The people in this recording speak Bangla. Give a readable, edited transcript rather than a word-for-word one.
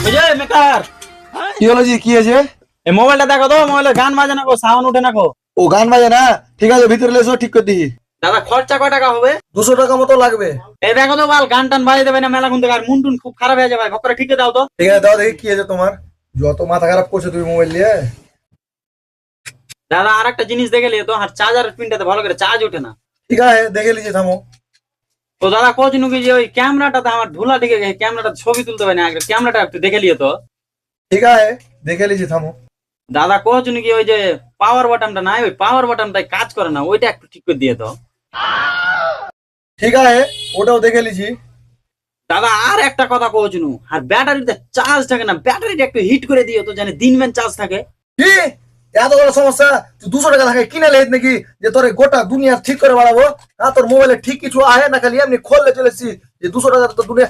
বুঝলে মেকার, কি হলো জি? কি আছে? এই মোবাইলটা দেখো তো, মোবাইলে গান বাজে না গো, সাউন্ড উঠে না গো। ও গান বাজে না? ঠিক আছে, ভিতরে এসো, ঠিক করে দিই। দাদা খরচা কয় টাকা হবে? 200 টাকা মতো লাগবে। এই দেখো তো বাল, গান টান বাজিয়ে দেবে না মেলা গুনতে, আর মুন্টুন খুব খারাপ হয়ে যাবে, ভক্করে ঠিক দাও তো। ঠিক আছে, দাও দেখি কি আছে তোমার। যত মাথা খারাপ করছো তুমি মোবাইল নিয়ে। দাদা আর একটা জিনিস দেখে লিয়ে তো, আর চার্জারের পিনটাতে ভালো করে চার্জ ওঠে না। ঠিক আছে, দেখে লিছি, থামো। তো দাদা কোচিনু কি যে ওই ক্যামেরাটাতে আমার ধুলা ঢেকে গেছে, ক্যামেরাটা ছবি তুলতে পারি না, আগে ক্যামেরাটা একটু দেখে লিয়ে তো। ঠিক আছে, দেখে লিছি, থামো। দাদা কোচিনু কি ওই যে পাওয়ার বাটনটা নাই, ওই পাওয়ার বাটনটাই কাজ করে না, ওইটা একটু ঠিক করে দিয়ে তো। ঠিক আছে, ওটাও দেখে লিছি। দাদা আর একটা কথা কোচিনু, আর ব্যাটারিতে চার্জ থাকে না, ব্যাটারিটা একটু হিট করে দিও তো, জানি দিনমান চার্জ থাকে। কি এত বড় সমস্যা? তুই 200 টাকা থাকে কিনে লেট নাকি যে তোর গোটা দুনিয়া ঠিক করে বাড়াবো? হ্যাঁ, তোর মোবাইলে ঠিক কিছু আহে না, খালি এমনি খোললে চলেছি যে 200 টাকা তো দুনিয়া